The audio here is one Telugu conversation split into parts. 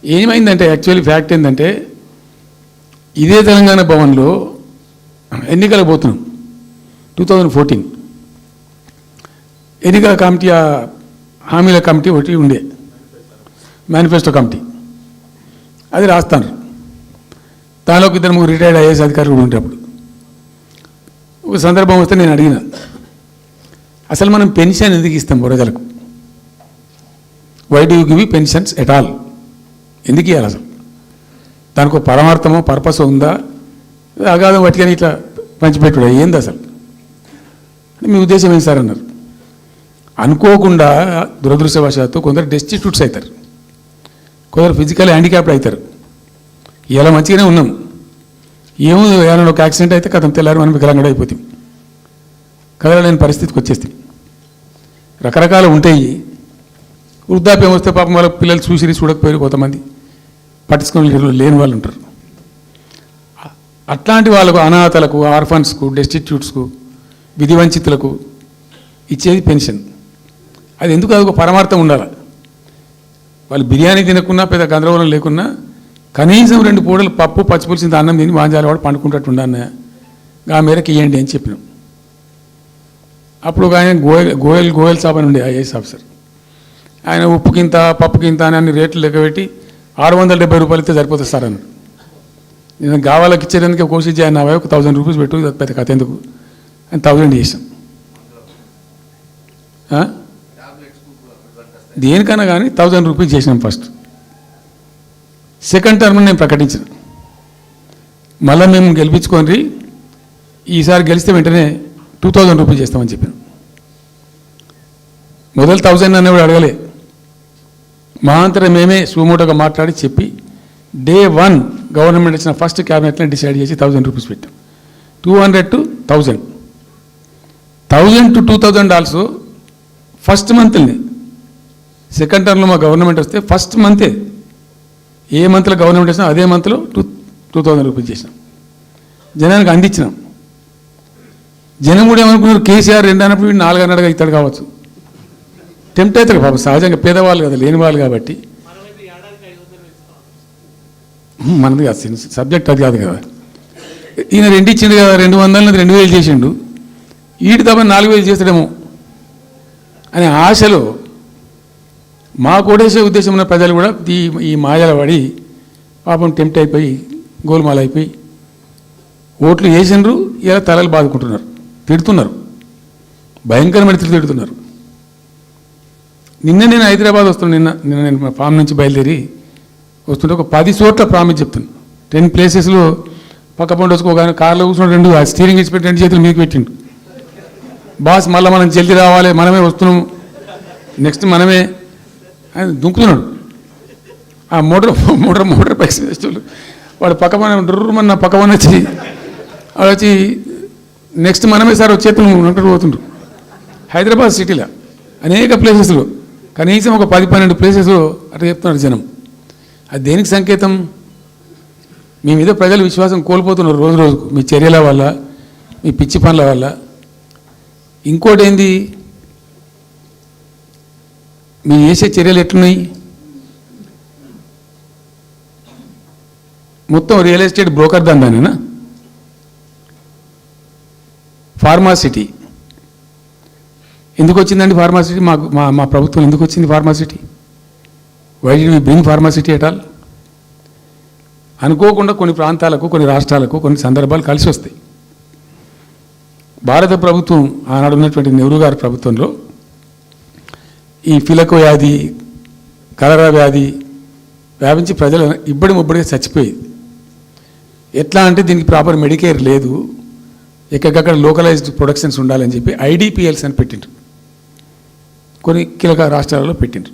ఏమైందంటే యాక్చువల్లీ ఫ్యాక్ట్ ఏంటంటే ఇదే తెలంగాణ భవన్లో ఎన్నికలకు పోతున్నాం 2014 ఎన్నికల కమిటీ హామీల కమిటీ ఒకటి ఉండే మేనిఫెస్టో కమిటీ అది రాస్తాను. దానిలోకి ఇద్దరు ముగ్గురు రిటైర్డ్ ఐఏఎస్ అధికారులు కూడా ఉండేటప్పుడు ఒక సందర్భం వస్తే నేను అడిగిన, అసలు మనం పెన్షన్ ఎందుకు ఇస్తాం ప్రజలకు? Why do you give pensions at all? ఎందుకు ఇవ్వాలి అసలు? దానికి ఒక పరమార్థమో పర్పస్ ఉందా? అగాధం పట్టుకొని ఇట్లా పంచిపెట్టుడా ఏంది అసలు? మీ ఉద్దేశం ఏంటి సార్ అన్నారు. అనుకోకుండా దురదృష్టవశాత్తు కొందరు డెస్టిట్యూట్స్ అవుతారు, కొందరు ఫిజికల్ హ్యాండిక్యాప్డ్ అవుతారు. ఇలా మంచిగానే ఉన్నాం, ఏమో ఏమైనా ఒక యాక్సిడెంట్ అయితే కథం తెల్లారి మనం వికలాంగుడు అయిపోతాం, కదలలేని పరిస్థితికి వచ్చేస్తాం. రకరకాలు ఉంటాయి. వృద్ధాప్యం వస్తే పాపం వాళ్ళ పిల్లలు చూసి చూడకపోయారు, కొంతమంది పట్టించుకొని లేని వాళ్ళు ఉంటారు. అట్లాంటి వాళ్ళకు, అనాథలకు, ఆర్ఫన్స్కు, డెస్టిట్యూట్స్కు, విధివంచితులకు ఇచ్చేది పెన్షన్. అది ఎందుకు? అది ఒక పరమార్థం ఉండాలి. వాళ్ళు బిర్యానీ తినకున్నా, పెద్ద గందరగోళం లేకున్నా కనీసం 2 పూటలు పప్పు పచ్చిపులిసింది అన్నం తిని వాంజాలవాడు పండుకుంటట్టు ఉండన్న ఆ మేరకు ఇవ్వండి అని చెప్పినాం. అప్పుడు ఒక ఆయన గోయల్ సాబ్ అని ఉండే ఐఏఎస్ ఆఫీసర్. ఆయన ఉప్పుకింత పప్పుకింత అని అన్ని రేట్లు లెక్కబెట్టి 670 రూపాయలు ఇస్తే సరిపోతుంది సార్ అన్నాడు. నేను గావాలకి ఇచ్చేందుకే కోషిష్ చేయను, 1000 రూపీస్ పెట్టు, పెద్ద కథ ఎందుకు అని 1000 చేసాం. దేనికన్నా కానీ 1000 రూపీస్ చేసినాం ఫస్ట్. సెకండ్ టర్మ్ నేను ప్రకటించిన, మళ్ళీ మేము గెలిపించుకొని ఈసారి గెలిస్తే వెంటనే 2000 రూపీస్ చేస్తామని చెప్పాను. మొదలు 1000 అనేవాడు అడగలే, మా అంతటా మేమే సుమోటోగా మాట్లాడి చెప్పి డే 1 గవర్నమెంట్ ఇచ్చిన ఫస్ట్ క్యాబినెట్లో డిసైడ్ చేసి 1000 రూపీస్ పెట్టాం. 200 to 1000, 1000 to 2000 also first మంత్ని. Second టర్మ్లో మా గవర్నమెంట్ వస్తే ఫస్ట్ మంతే, ఏ మంత్లో గవర్నమెంట్ వచ్చినా అదే మంత్లో 2000 రూపీస్ చేసినాం, జనానికి అందించినాం. జనం కూడా ఏమనుకున్నారు, కేసీఆర్ 2 అన్నప్పుడు 4 అన్నట్టుగా ఇస్తాడు కావచ్చు, టెంప్ట్ అవుతారు పాపం, సహజంగా పేదవాళ్ళు కదా, లేని వాళ్ళు కాబట్టి. మనది కాదు సబ్జెక్ట్, అది కాదు కదా. ఈయన 2 ఇచ్చిండు కదా, 200 2000 చేసిండు, ఈటి తప్ప 4000 చేస్తాడేమో అనే ఆశలో మా కోటేసే ఉద్దేశం ఉన్న ప్రజలు కూడా ఈ మాయల పడి పాపం టెంప్ట్ అయిపోయి గోల్మాల్ అయిపోయి ఓట్లు వేసినారు. ఇలా తలలు బాదుకుంటున్నారు, తిడుతున్నారు, భయంకరమైన తిడుతున్నారు. నిన్న నేను హైదరాబాద్ వస్తున్నాను, నిన్న నేను ఫామ్ నుంచి బయలుదేరి వస్తుంటే ఒక 10 చోట్ల ప్రామిస్ చెప్తున్నాను. 10 ప్లేసెస్లో పక్క పండు వచ్చుకోగానే కార్లో కూర్చున్న 2 స్టీరింగ్ ఇచ్చి పెట్టి 2 చేతులు మీకు పెట్టిండు. బాస్ మళ్ళీ మనం జల్దీ రావాలి, మనమే వస్తున్నాం, నెక్స్ట్ మనమే అని దుంకుతున్నాడు. ఆ మోటార్ పైకి వేసేవాళ్ళు వాడు పక్కన డ్రూమన్న పక్కన వచ్చి వాడు వచ్చి నెక్స్ట్ మనమే సార్ చేతులు అంటారు పోతుండ్రు. హైదరాబాద్ సిటీలో అనేక ప్లేసెస్లో కనీసం ఒక 10-12 ప్లేసెస్లో అట్లా చెప్తున్నారు జనం. అది దేనికి సంకేతం? మీ మీద ప్రజలు విశ్వాసం కోల్పోతున్నారు రోజు రోజుకు, మీ చర్యల వల్ల, మీ పిచ్చి పనుల వల్ల. ఇంకోటి ఏంది, మీరు చేసే చర్యలు ఎట్లున్నాయి? మొత్తం రియల్ ఎస్టేట్ బ్రోకర్ దందానేనా? ఫార్మాసిటీ ఎందుకు వచ్చిందండి? ఫార్మాసిటీ మా ప్రభుత్వం ఎందుకు వచ్చింది pharma city? Why did we bring pharma city at all? అనుకోకుండా కొన్ని ప్రాంతాలకు, కొన్ని రాష్ట్రాలకు కొన్ని సందర్భాలు కలిసి వస్తాయి. భారత ప్రభుత్వం ఆనాడు ఉన్నటువంటి నెహ్రూ గారి ప్రభుత్వంలో ఈ ఫిలకో వ్యాధి, కలరా వ్యాధి వ్యాపించి ప్రజలు ఇబ్బడిగా చచ్చిపోయేది. ఎట్లా అంటే దీనికి ప్రాపర్ మెడికేర్ లేదు, ఎక్కడికక్కడ లోకలైజ్డ్ ప్రొడక్షన్స్ ఉండాలని చెప్పి ఐడిపిఎల్స్ అని పెట్టిండ్రు, కొన్ని కీలక రాష్ట్రాలలో పెట్టిండ్రు.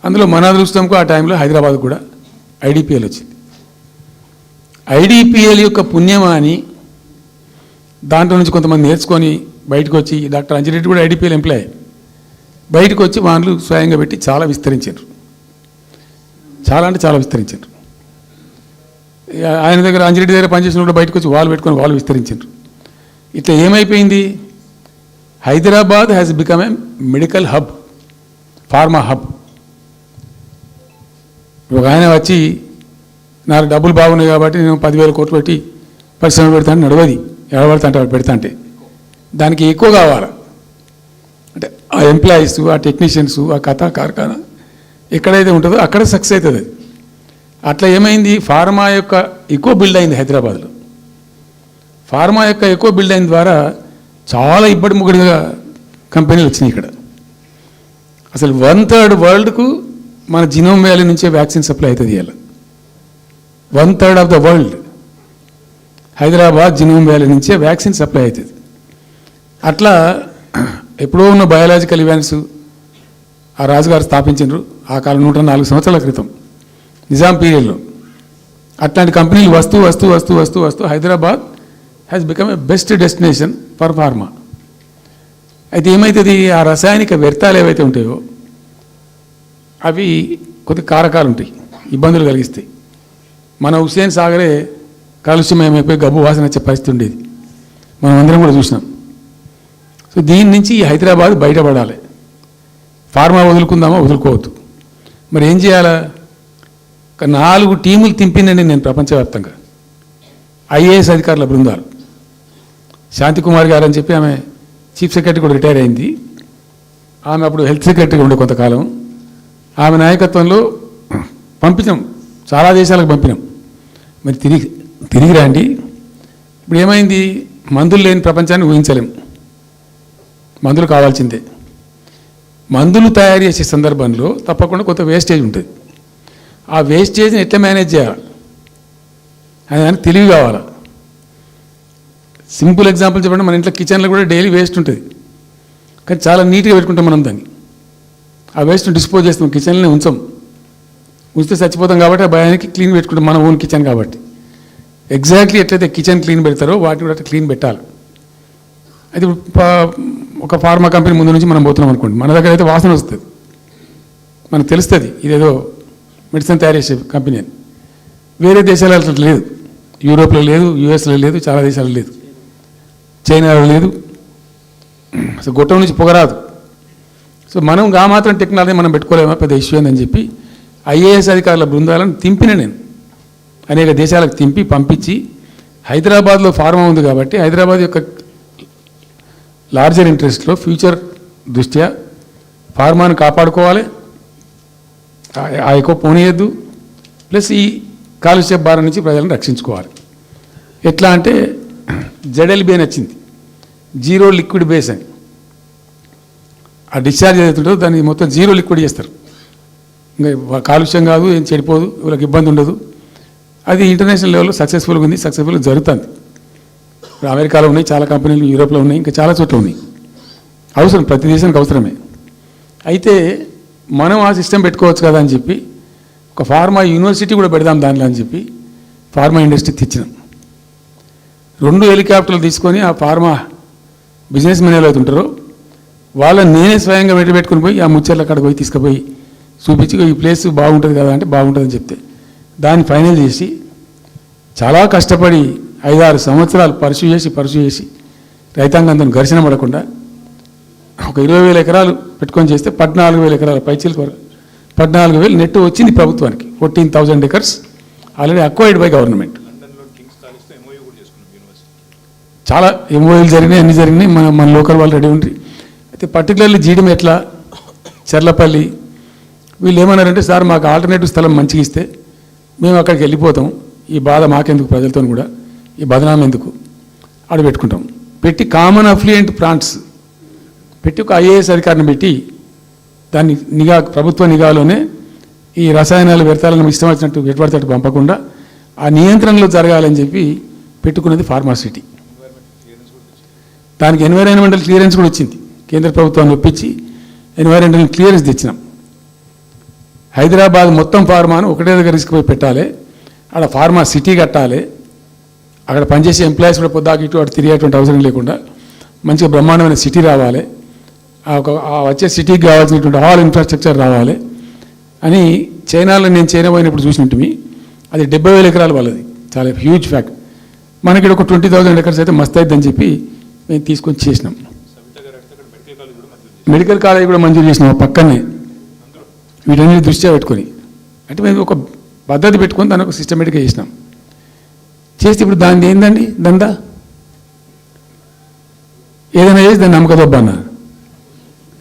అందులో మన అదృష్టంకు ఆ టైంలో హైదరాబాద్ కూడా ఐడిపిఎల్ వచ్చింది. ఐడిపిఎల్ యొక్క పుణ్యమా అని దాంట్లో నుంచి కొంతమంది నేర్చుకొని బయటకు వచ్చి, డాక్టర్ అంజిరెడ్డి కూడా ఐడిపిఎల్ ఎంప్లాయ్, బయటకు వచ్చి వాళ్ళు స్వయంగా పెట్టి చాలా విస్తరించారు, చాలా అంటే చాలా విస్తరించారు. ఆయన దగ్గర అంజిరెడ్డి దగ్గర పనిచేసిన కూడా బయటకు వచ్చి వాళ్ళు పెట్టుకొని వాళ్ళు విస్తరించారు. ఇట్లా ఏమైపోయింది, Hyderabad has become a medical hub, pharma hub. ఒక ఆయన వచ్చి నాకు డబ్బులు బాగున్నాయి కాబట్టి నేను 10,000 కోట్లు పెట్టి పరిశ్రమ పెడతాను నడవది ఎడబడతా అంటే పెడతా అంటే దానికి ఎక్కువ కావాలి అంటే ఆ ఎంప్లాయీస్ ఆ టెక్నీషియన్స్ ఆ కథ కార్ఖానా ఎక్కడైతే ఉంటుందో అక్కడ సక్సెస్ అవుతుంది అది. అట్లా ఏమైంది ఫార్మా యొక్క ఎక్కువ బిల్డ్ అయింది హైదరాబాద్లో. ఫార్మా యొక్క ఎక్కువ బిల్డ్ అయిన ద్వారా చాలా ఇబ్బడి ముగ్గుడిగా కంపెనీలు వచ్చినాయి ఇక్కడ. అసలు 1/3 వరల్డ్కు మన జినోమ్ వ్యాలీ నుంచే వ్యాక్సిన్ సప్లై అవుతుంది ఇలా. 1/3 of the world Hyderabad genome valley నుంచే వ్యాక్సిన్ సప్లై అవుతుంది. అట్లా ఎప్పుడో ఉన్న బయాలజికల్ ఈవెంట్స్ ఆ రాజుగారు స్థాపించారు ఆ కాలం 104 సంవత్సరాల క్రితం నిజాం పీరియడ్లో. అట్లాంటి కంపెనీలు వస్తూ వస్తూ వస్తూ వస్తూ వస్తూ Hyderabad has become a best destination for pharma. అయితే ఏమవుతుంది ఆ రసాయనిక వ్యర్థాలు ఏవైతే ఉంటాయో అవి కొద్ది కారకాలు ఉంటాయి, ఇబ్బందులు కలిగిస్తాయి. మన హుస్సేన్ సాగరే కాలుష్యమయమైపోయి గబ్బు వాసన వచ్చే పరిస్థితి ఉండేది, మనం అందరం కూడా చూసినాం. సో దీని నుంచి ఈ హైదరాబాద్ బయటపడాలి. ఫార్మా వదులుకుందామా వదులుకోవద్దు. మరి ఏం చేయాలా? ఒక 4 టీములు తింపిందండి నేను ప్రపంచవ్యాప్తంగా. ఐఏఎస్ అధికారుల బృందాలు. శాంతికుమార్ గారు అని చెప్పి ఆమె చీఫ్ సెక్రటరీ కూడా రిటైర్ అయింది. ఆమె అప్పుడు హెల్త్ సెక్రటరీగా ఉండే కొంతకాలం. ఆమె నాయకత్వంలో పంపించాం, చాలా దేశాలకు పంపినాం. మరి తిరిగి రండి. ఇప్పుడు ఏమైంది? మందులు లేని ప్రపంచాన్ని ఊహించలేం. మందులు కావాల్సిందే. మందులు తయారు చేసే సందర్భంలో తప్పకుండా కొంత వేస్టేజ్ ఉంటుంది. ఆ వేస్టేజ్ని ఎట్లా మేనేజ్ చేయాలి అని దానికి తెలివి కావాలి. సింపుల్ ఎగ్జాంపుల్ చెప్పండి, మన ఇంట్లో కిచెన్లో కూడా డైలీ వేస్ట్ ఉంటుంది, కానీ చాలా నీట్గా పెట్టుకుంటాం మనం దాన్ని. ఆ వేస్ట్ని డిస్పోజ్ చేస్తాం, కిచెన్లోనే ఉంచితే చచ్చిపోతాం కాబట్టి ఆ భయానికి క్లీన్ పెట్టుకుంటాం, మన ఓన్ కిచెన్ కాబట్టి. ఎగ్జాక్ట్లీ ఎట్లయితే కిచెన్ క్లీన్ పెడతారో వాటిని కూడా క్లీన్ పెట్టాలి. అయితే ఒక ఫార్మా కంపెనీ ముందు నుంచి మనం పోతున్నాం అనుకోండి, మన దగ్గర అయితే వాసన వస్తుంది, మనకు తెలుస్తుంది ఇదేదో మెడిసిన్ తయారు చేసే కంపెనీ అని. వేరే దేశాలలో అట్లా లేదు, యూరోప్లో లేదు, యూఎస్లో లేదు, చాలా దేశాల్లో లేదు, చైనాలో లేదు, అసలు గొట్టం నుంచి పొగరాదు. సో మనం మాత్రం టెక్నాలజీ మనం పెట్టుకోలేమా, పెద్ద ఇష్యూ అని చెప్పి ఐఏఎస్ అధికారుల బృందాలను తింపిన నేను అనేక దేశాలకు తింపి పంపించి, హైదరాబాద్లో ఫార్మా ఉంది కాబట్టి హైదరాబాద్ యొక్క లార్జర్ ఇంట్రెస్ట్లో ఫ్యూచర్ దృష్ట్యా ఫార్మాను కాపాడుకోవాలి, ఆ ఎక్కువ పోనీయద్దు, ప్లస్ ఈ కాలుష్య భారం నుంచి ప్రజలను రక్షించుకోవాలి. ఎట్లా అంటే జెడ్ఎల్బీ అని వచ్చింది, జీరో లిక్విడ్ బేస్ అని. ఆ డిశ్చార్జ్ ఏదైతుందో దాన్ని మొత్తం జీరో లిక్విడ్ చేస్తారు, ఇంకా కాలుష్యం కాదు, ఏం చెడిపోదు, వీళ్ళకి ఇబ్బంది ఉండదు. అది ఇంటర్నేషనల్ లెవెల్లో సక్సెస్ఫుల్గా ఉంది, సక్సెస్ఫుల్గా జరుగుతుంది. ఇప్పుడు అమెరికాలో ఉన్నాయి చాలా కంపెనీలు, యూరోప్లో ఉన్నాయి, ఇంకా చాలా చోట్ల ఉన్నాయి. అవసరం, ప్రతి దేశానికి అవసరమే. అయితే మనం ఆ సిస్టమ్ పెట్టుకోవచ్చు కదా అని చెప్పి ఒక ఫార్మా యూనివర్సిటీ కూడా పెడదాం దానిలో అని చెప్పి ఫార్మా ఇండస్ట్రీ తెచ్చినాం. 2 హెలికాప్టర్లు తీసుకొని ఆ ఫార్మా బిజినెస్ మెన్ ఎవరైతే ఉంటారో వాళ్ళని నేనే స్వయంగా పెట్టుకుని పోయి ఆ ముచ్చర్ల అక్కడికి పోయి తీసుకుపోయి చూపించి ఈ ప్లేస్ బాగుంటుంది కదా అంటే బాగుంటుందని చెప్తే దాన్ని ఫైనల్ చేసి చాలా కష్టపడి 5-6 సంవత్సరాలు పర్సూ చేసి రైతాంగంతో ఘర్షణ పడకుండా ఒక 20,000 ఎకరాలు పెట్టుకొని చేస్తే 14,000 ఎకరాల పైచీలకు వరకు 14,000 నెట్ వచ్చింది ప్రభుత్వానికి. 14,000 acres already acquired by government. చాలా ఎంఓఏలు జరిగినాయి, అన్ని జరిగినాయి, మన లోకల్ వాళ్ళు రెడీ ఉంటాయి. అయితే పర్టికులర్లీ జీడియం ఎట్లా చర్లపల్లి వీళ్ళు ఏమన్నారంటే, సార్ మాకు ఆల్టర్నేటివ్ స్థలం మంచిగా ఇస్తే మేము అక్కడికి వెళ్ళిపోతాం, ఈ బాధ మాకెందుకు, ప్రజలతో కూడా ఈ బదనాం ఎందుకు, ఆడ పెట్టుకుంటాం. పెట్టి కామన్ అఫ్లుయెంట్ ప్లాంట్స్ పెట్టి ఒక ఐఏఎస్ అధికారిని పెట్టి దాన్ని ప్రభుత్వ నిఘాలోనే ఈ రసాయనాలు వ్యర్థాలను ఇష్టం వచ్చినట్టు ఎటుపడితే పంపకుండా ఆ నియంత్రణలో జరగాలని చెప్పి పెట్టుకున్నది ఫార్మాసిటీ. దానికి ఎన్వైరాన్మెంటల్ క్లియరెన్స్ కూడా వచ్చింది, కేంద్ర ప్రభుత్వాన్ని ఒప్పించి ఎన్వైరాన్మెంటల్ క్లియరెన్స్ తెచ్చినాం. హైదరాబాద్ మొత్తం ఫార్మాను ఒకటే దగ్గర తీసుకుపోయి పెట్టాలి, ఆడ ఫార్మా సిటీ కట్టాలి, అక్కడ పనిచేసే ఎంప్లాయీస్ కూడా పొద్దాకి ఇటు అటు తిరిగేటువంటి అవసరం లేకుండా మంచిగా బ్రహ్మాండమైన సిటీ రావాలి, వచ్చే సిటీకి కావాల్సినటువంటి ఆల్ ఇన్ఫ్రాస్ట్రక్చర్ రావాలి అని చైనాలో నేను చైనా పోయినప్పుడు చూసినట్టు అది 70,000 ఎకరాలు వాళ్ళది, చాలా హ్యూజ్ ఫ్యాక్ట్. మనకి ఒక 20,000 acres అయితే మస్తు అవుతుందని చెప్పి మేము తీసుకొని చేసినాం. మెడికల్ కాలేజ్ కూడా మంజూరు చేసినాం పక్కనే, వీటన్నిటి దృష్ట్యా పెట్టుకొని. అంటే మేము ఒక పద్ధతి పెట్టుకొని దాన్ని ఒక సిస్టమేటిక్గా చేసినాం. చేస్తే ఇప్పుడు దాన్ని ఏందండి దందా, ఏదైనా చేసి దాన్ని నమ్మకదొబ్బ అన్నారు.